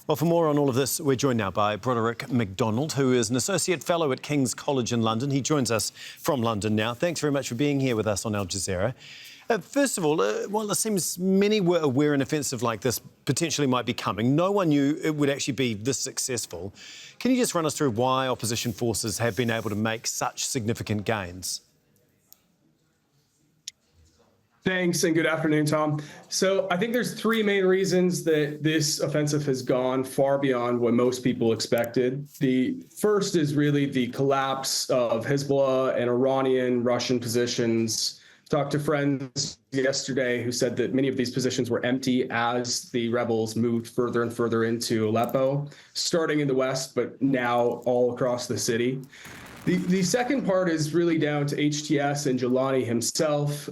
Well, for more on all of this, we're joined now by Broderick McDonald, who is an Associate Fellow at King's College in London. He joins us from London now. Thanks very much for being here with us on Al Jazeera. First of all, well, it seems many were aware an offensive like this potentially might be coming. No one knew it would actually be this successful. Can you just run us through why opposition forces have been able to make such significant gains? Thanks, and good afternoon, Tom. So I think there's three main reasons that this offensive has gone far beyond what most people expected. The first is really the collapse of Hezbollah and Iranian Russian positions. Talked to friends yesterday who said that many of these positions were empty as the rebels moved further and further into Aleppo, starting in the west, but now all across the city. The second part is really down to HTS and Jilani himself.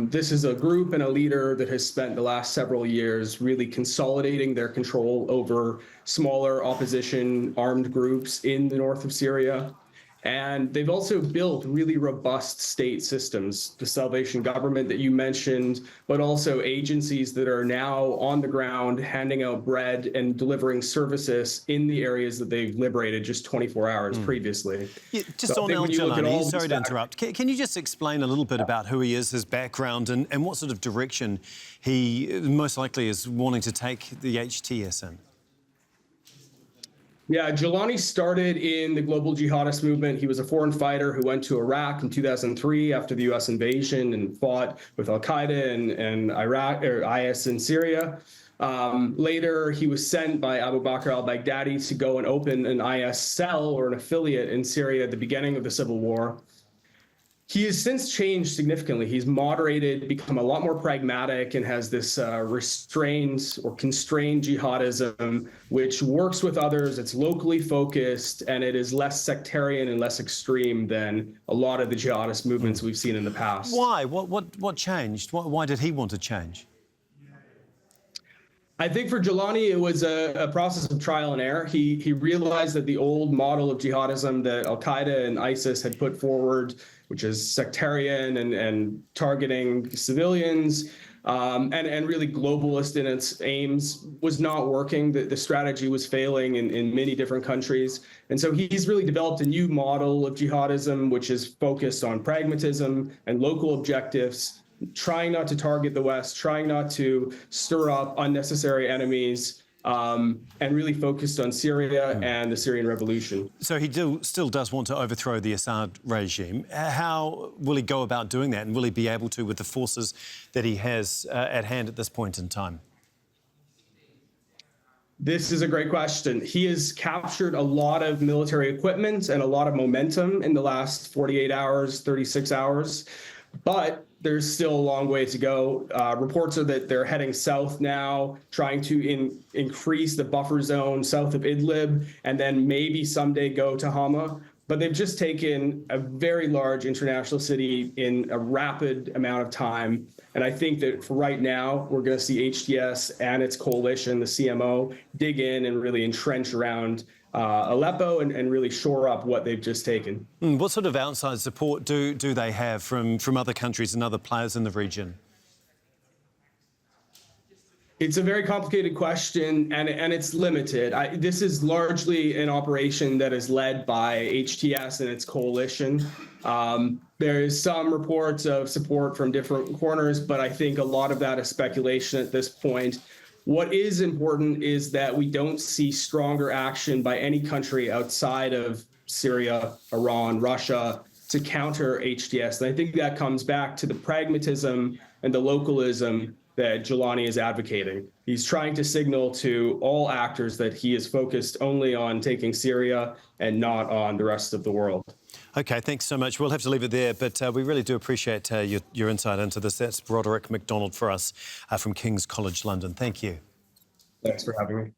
This is a group and a leader that has spent the last several years really consolidating their control over smaller opposition armed groups in the north of Syria. And they've also built really robust state systems, the Salvation Government that you mentioned, but also agencies that are now on the ground handing out bread and delivering services in the areas that they've liberated just 24 hours previously. Yeah, just on Al Jilani, sorry to interrupt. Can you just explain a little bit about who he is, his background, and what sort of direction he most likely is wanting to take the HTS in? Yeah, Jilani started in the global jihadist movement. He was a foreign fighter who went to Iraq in 2003 after the U.S. invasion and fought with al-Qaeda and Iraq or IS in Syria. Later, he was sent by Abu Bakr al-Baghdadi to go and open an IS cell or an affiliate in Syria at the beginning of the civil war. He has since changed significantly. He's moderated, become a lot more pragmatic, and has this restrained or constrained jihadism, which works with others. It's locally focused, and it is less sectarian and less extreme than a lot of the jihadist movements we've seen in the past. Why? What changed? Why did he want to change? I think for Jilani, it was a process of trial and error. He realized that the old model of jihadism that al-Qaeda and ISIS had put forward, which is sectarian and targeting civilians and really globalist in its aims, was not working. The strategy was failing in many different countries. And so he's really developed a new model of jihadism, which is focused on pragmatism and local objectives, trying not to target the West, trying not to stir up unnecessary enemies, and really focused on Syria and the Syrian revolution. So he still does want to overthrow the Assad regime. How will he go about doing that, and will he be able to with the forces that he has at hand at this point in time? This is a great question. He has captured a lot of military equipment and a lot of momentum in the last 48 hours, 36 hours. But there's still a long way to go. Reports are that they're heading south now, trying to increase the buffer zone south of Idlib, and then maybe someday go to Hama. But they've just taken a very large international city in a rapid amount of time. And I think that for right now, we're going to see HTS and its coalition, the CMO, dig in and really entrench around Aleppo and really shore up what they've just taken. What sort of outside support do they have from other countries and other players in the region? It's a very complicated question, and it's limited. This is largely an operation that is led by HTS and its coalition. There is some reports of support from different corners, but I think a lot of that is speculation at this point. What is important is that we don't see stronger action by any country outside of Syria, Iran, Russia to counter HTS. And I think that comes back to the pragmatism and the localism that Jilani is advocating. He's trying to signal to all actors that he is focused only on taking Syria and not on the rest of the world. OK, thanks so much. We'll have to leave it there, but we really do appreciate your insight into this. That's Broderick McDonald for us from King's College London. Thank you. Thanks for having me.